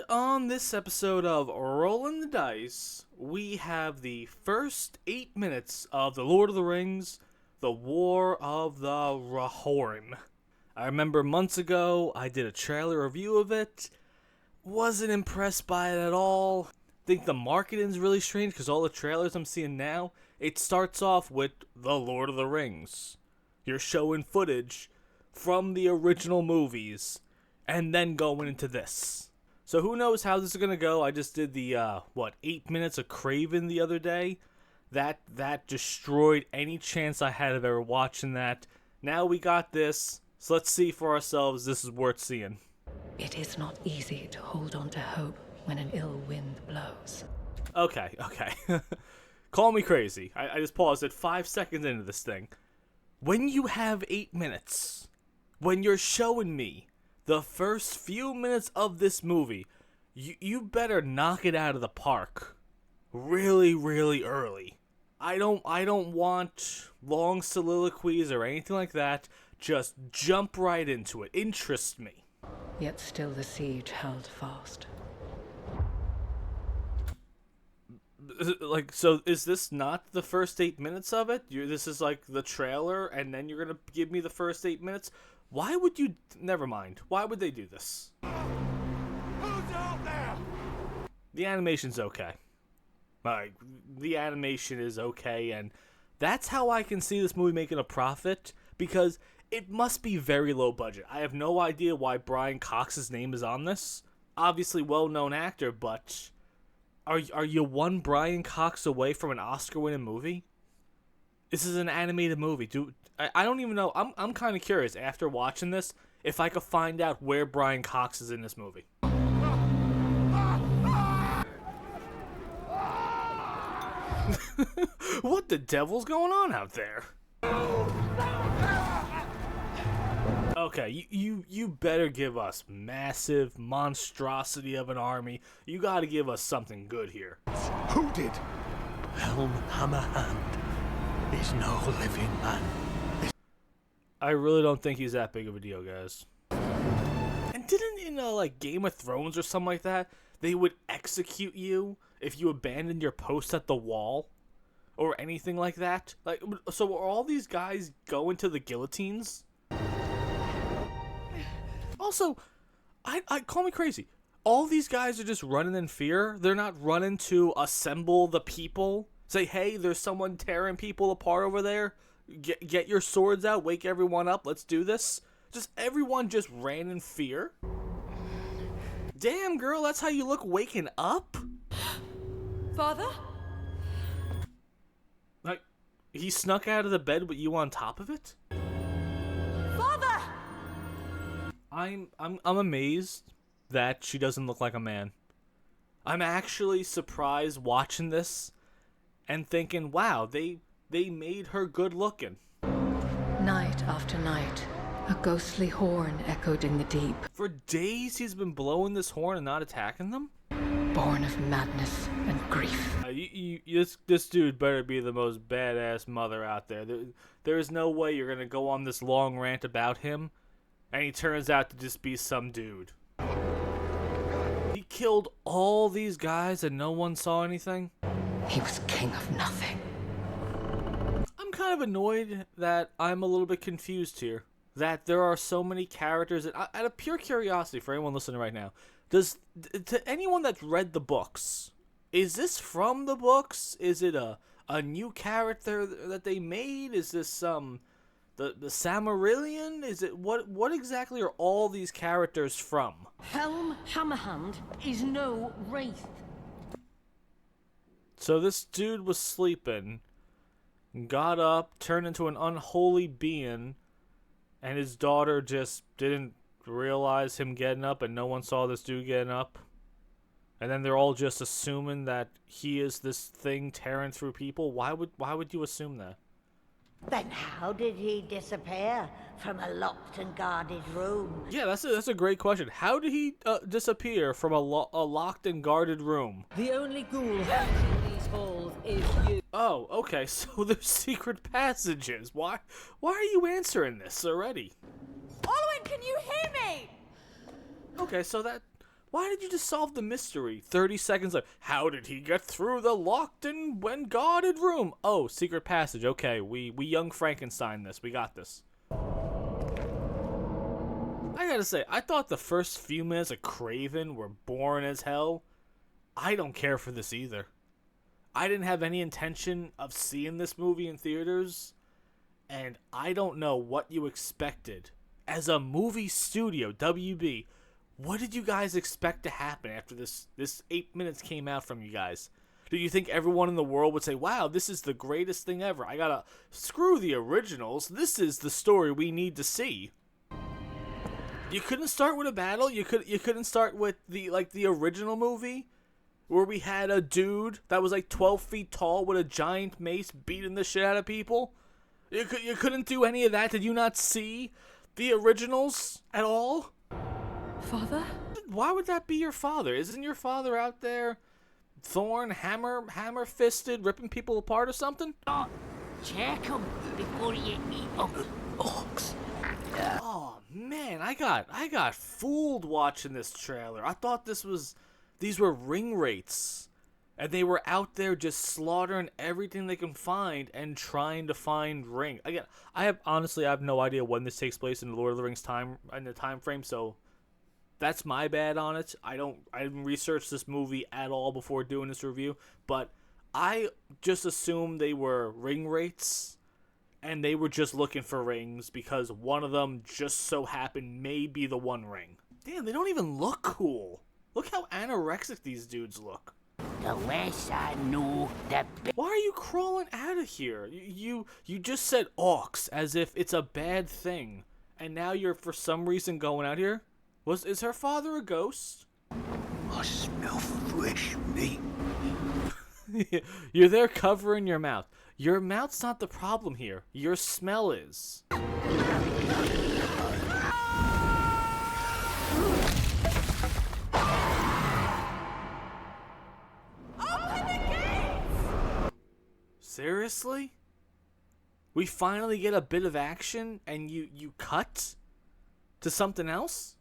And on this episode of Rolling the Dice, we have the first 8 minutes of The Lord of the Rings, The War of the Rohirrim. I remember months ago, I did a trailer review of it. Wasn't impressed by it at all. Think the marketing's really strange because all the trailers I'm seeing now, it starts off with The Lord of the Rings. You're showing footage from the original movies and then going into this. So who knows how this is going to go. I just did the, 8 minutes of Craven the other day. That destroyed any chance I had of ever watching that. Now we got this, so let's see for ourselves this is worth seeing. It is not easy to hold on to hope when an ill wind blows. Okay. Call me crazy. I just paused at 5 seconds into this thing. When you have 8 minutes, when you're showing me the first few minutes of this movie, you better knock it out of the park really, really early. I don't want long soliloquies or anything like that. Just jump right into it. Interest me. Yet still the siege held fast. So is this not the first 8 minutes of it? This is like the trailer, and then you're going to give me the first 8 minutes? Why would you... Never mind. Why would they do this? Who's out there? The animation's okay. The animation is okay, and that's how I can see this movie making a profit, because it must be very low budget. I have no idea why Brian Cox's name is on this. Obviously well-known actor, but are you one Brian Cox away from an Oscar-winning movie? This is an animated movie. I don't even know. I'm kind of curious after watching this if I could find out where Brian Cox is in this movie. What the devil's going on out there? Okay, you better give us massive monstrosity of an army. You gotta give us something good here. Who did? Helm Hammerhand is no living man. I really don't think he's that big of a deal, guys. And didn't in like Game of Thrones or something like that, they would execute you if you abandoned your post at the wall or anything like that? Like, so are all these guys going to the guillotines? Also, I call me crazy. All these guys are just running in fear. They're not running to assemble the people. Say, hey, there's someone tearing people apart over there. Get your swords out. Wake everyone up. Let's do this. Just everyone just ran in fear. Damn, girl, that's how you look waking up? Father? Like, he snuck out of the bed with you on top of it? Father! I'm amazed that she doesn't look like a man. I'm actually surprised watching this and thinking, wow, they made her good looking. Night after night, a ghostly horn echoed in the deep, For days he's been blowing this horn and not attacking them? born of madness and grief. This dude better be the most badass mother out there. There is no way you're gonna go on this long rant about him, and he turns out to just be some dude. He killed all these guys and no one saw anything? He was king of nothing. I'm kind of annoyed that I'm a little bit confused here. That there are so many characters. Out of pure curiosity for anyone listening right now, to anyone that's read the books, is this from the books? Is it a new character that they made? Is this the Silmarillion? Is it what exactly are all these characters from? Helm Hammerhand is no wraith. So this dude was sleeping, got up, turned into an unholy being, and his daughter just didn't realize him getting up and no one saw this dude getting up. And then they're all just assuming that he is this thing tearing through people. Why would you assume that? Then how did he disappear from a locked and guarded room? Yeah, that's a great question. How did he disappear from a locked and guarded room? The only ghoul haunting these halls is you. Oh, okay. So there's secret passages. Why are you answering this already? Olwen, can you hear me? Okay, so that Why did you just solve the mystery? 30 seconds later, how did he get through the locked and when guarded room? Oh, secret passage. Okay, we young Frankenstein this. We got this. I gotta say, I thought the first few minutes of Craven were boring as hell. I don't care for this either. I didn't have any intention of seeing this movie in theaters, and I don't know what you expected. As a movie studio, WB, what did you guys expect to happen after this 8 minutes came out from you guys? Do you think everyone in the world would say, wow, this is the greatest thing ever? I gotta screw the originals. This is the story we need to see. You couldn't start with a battle? You couldn't start with the original movie? Where we had a dude that was like 12 feet tall with a giant mace beating the shit out of people? You couldn't do any of that? Did you not see the originals at all? Father? Why would that be your father? Isn't your father out there, Thorn, hammer-fisted, ripping people apart or something? Check him before you eat them. Orcs. Oh man, I got fooled watching this trailer. I thought these were ring rates, and they were out there just slaughtering everything they can find and trying to find ring. Again, I have no idea when this takes place in the Lord of the Rings time frame, so that's my bad on it. I didn't research this movie at all before doing this review, but I just assumed they were ring rates. And they were just looking for rings because one of them just so happened may be the one ring. Damn, they don't even look cool. Look how anorexic these dudes look. The less I know, the better. Why are you crawling out of here? You just said orcs as if it's a bad thing. And now you're for some reason going out here? Is her father a ghost? I smell fresh meat. You're there covering your mouth. Your mouth's not the problem here. Your smell is. Open the gates! Seriously? We finally get a bit of action and you cut to something else?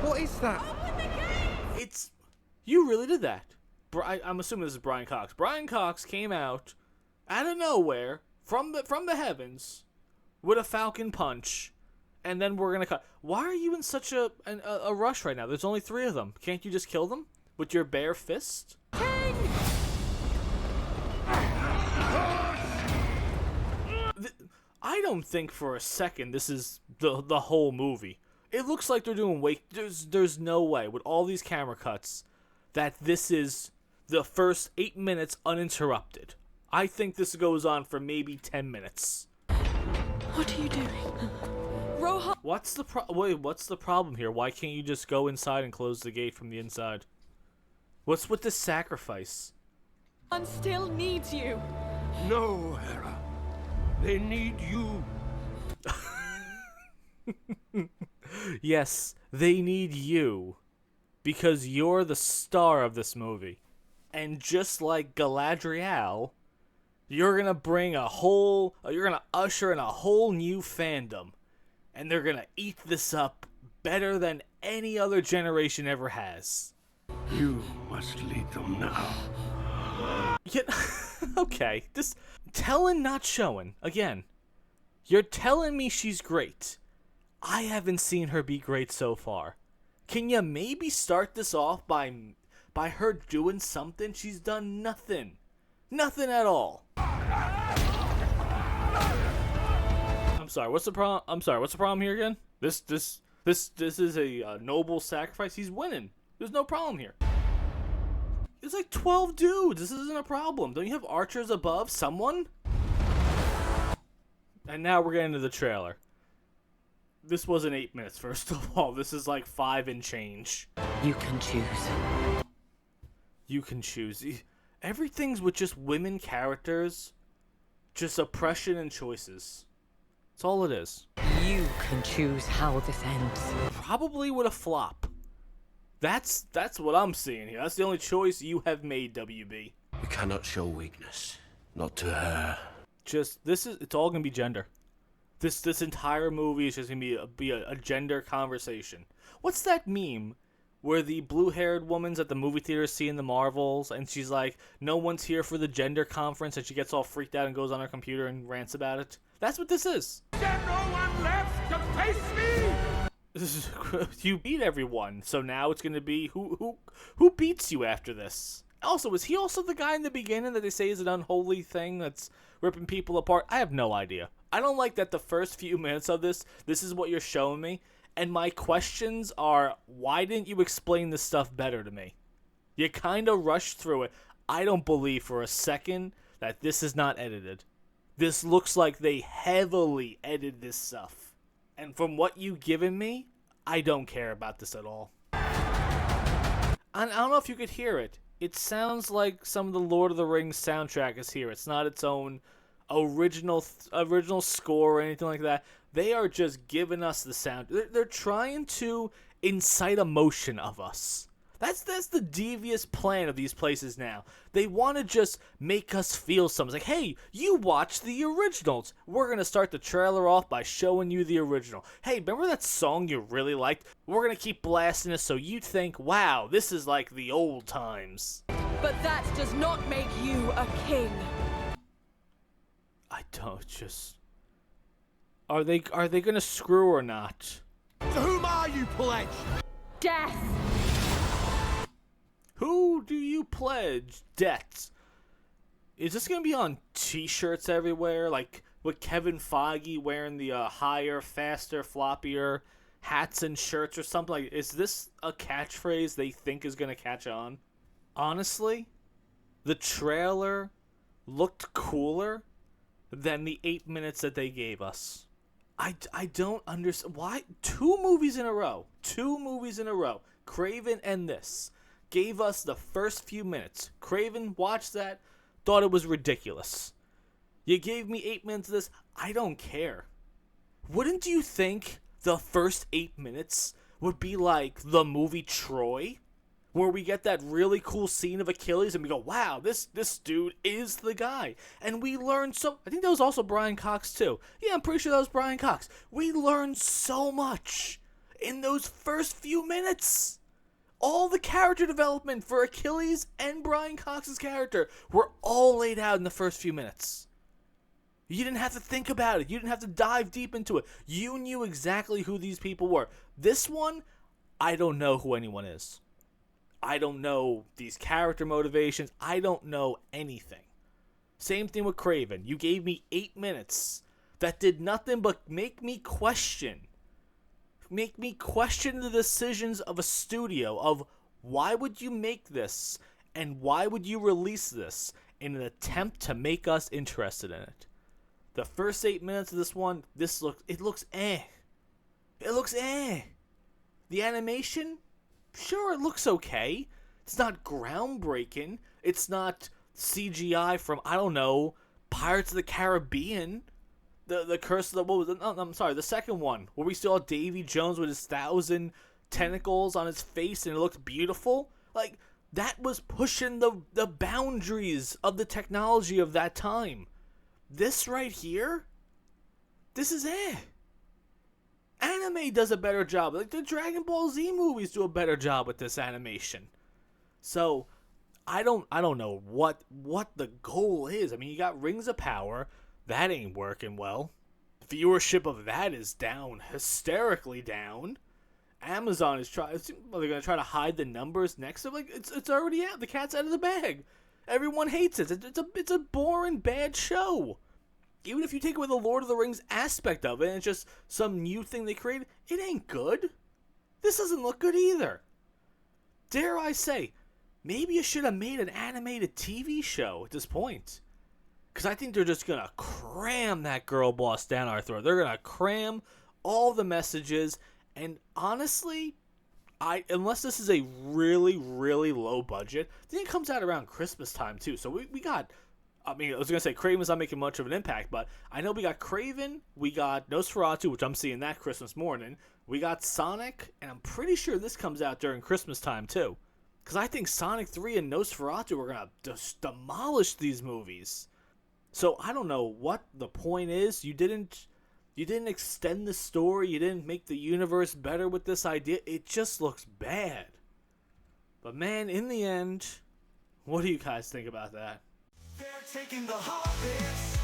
What is that? Open the gates! You really did that. I'm assuming this is Brian Cox. Brian Cox came out of nowhere from the heavens with a falcon punch, and then we're gonna cut. Why are you in such a rush right now? There's only 3 of them. Can't you just kill them with your bare fist? I don't think for a second this is the whole movie. It looks like they're doing there's no way with all these camera cuts that this is the first 8 minutes uninterrupted. I think this goes on for maybe 10 minutes. What are you doing? Rohan! What's the problem here? Why can't you just go inside and close the gate from the inside? What's with this sacrifice? Still needs you. No, Hera. They need you. Yes, they need you. Because you're the star of this movie. And just like Galadriel, you're gonna usher in a whole new fandom. And they're gonna eat this up better than any other generation ever has. You must lead them now. Yeah, okay, this telling not showing. Again, you're telling me she's great. I haven't seen her be great so far. Can you maybe start this off by her doing something? She's done nothing. Nothing at all. I'm sorry, what's the problem here again? This is a noble sacrifice. He's winning. There's no problem here. There's like 12 dudes. This isn't a problem. Don't you have archers above someone? And now we're getting to the trailer. This wasn't 8 minutes, first of all. This is like 5 and change. You can choose. You can choose. Everything's with just women characters. Just oppression and choices. That's all it is. You can choose how this ends. Probably with a flop. That's what I'm seeing here. That's the only choice you have made, WB. You cannot show weakness. Not to her. It's all gonna be gender. This entire movie is just gonna be a gender conversation. What's that meme where the blue-haired woman's at the movie theater seeing the Marvels, and she's like, no one's here for the gender conference, and she gets all freaked out and goes on her computer and rants about it. That's what this is. There's no one left to face me! You beat everyone, so now it's going to be who beats you after this. Also, is he also the guy in the beginning that they say is an unholy thing that's ripping people apart? I have no idea. I don't like that the first few minutes of this is what you're showing me. And my questions are, why didn't you explain this stuff better to me? You kind of rushed through it. I don't believe for a second that this is not edited. This looks like they heavily edited this stuff. And from what you've given me, I don't care about this at all. I don't know if you could hear it. It sounds like some of the Lord of the Rings soundtrack is here. It's not its own original score or anything like that. They are just giving us the sound. They're trying to incite emotion of us. That's the devious plan of these places now. They want to just make us feel something. It's like, hey, you watched the originals. We're going to start the trailer off by showing you the original. Hey, remember that song you really liked? We're going to keep blasting it so you think, wow, this is like the old times. But that does not make you a king. I don't just... Are they going to screw or not? To whom are you, pledge? Death. Who do you pledge debts? Is this going to be on t-shirts everywhere? Like with Kevin Feige wearing the higher, faster, floppier hats and shirts or something? Like, is this a catchphrase they think is going to catch on? Honestly, the trailer looked cooler than the 8 minutes that they gave us. I don't understand. Why? 2 movies in a row. Craven and this gave us the first few minutes. Craven watched that, thought it was ridiculous. You gave me 8 minutes of this. I don't care. Wouldn't you think the first 8 minutes would be like the movie Troy? Where we get that really cool scene of Achilles and we go, wow, this dude is the guy. And we learn so... I think that was also Brian Cox too. Yeah, I'm pretty sure that was Brian Cox. We learned so much in those first few minutes. All the character development for Achilles and Brian Cox's character were all laid out in the first few minutes. You didn't have to think about it. You didn't have to dive deep into it. You knew exactly who these people were. This one, I don't know who anyone is. I don't know these character motivations. I don't know anything. Same thing with Craven. You gave me 8 minutes that did nothing but make me question the decisions of a studio of why would you make this and why would you release this in an attempt to make us interested in it. The first 8 minutes of this one, it looks eh. It looks eh. The animation, sure, it looks okay. It's not groundbreaking. It's not CGI from, I don't know, Pirates of the Caribbean. The Curse of the... What was it? No, I'm sorry, the second one, where we saw Davy Jones with his 1,000 tentacles on his face and it looked beautiful. Like, that was pushing the boundaries of the technology of that time. This right here, this is eh. Anime does a better job. Like, the Dragon Ball Z movies do a better job with this animation. So, I don't know what the goal is. I mean, you got Rings of Power. That ain't working well. Viewership of that is down, hysterically down. Amazon is trying. They're gonna try to hide the numbers next to like it's already out. The cat's out of the bag. Everyone hates it. It's a boring, bad show. Even if you take away the Lord of the Rings aspect of it, and it's just some new thing they created, it ain't good. This doesn't look good either. Dare I say, maybe you should have made an animated TV show at this point. Because I think they're just going to cram that girl boss down our throat. They're going to cram all the messages. And honestly, unless this is a really, really low budget, I think it comes out around Christmas time too. So we got, I mean, I was going to say Craven's not making much of an impact, but I know we got Craven, we got Nosferatu, which I'm seeing that Christmas morning. We got Sonic, and I'm pretty sure this comes out during Christmas time too. Because I think Sonic 3 and Nosferatu are going to just demolish these movies. So I don't know what the point is. You didn't extend the story. You didn't make the universe better with this idea. It just looks bad. But man, in the end, what do you guys think about that? They're taking the hobbits.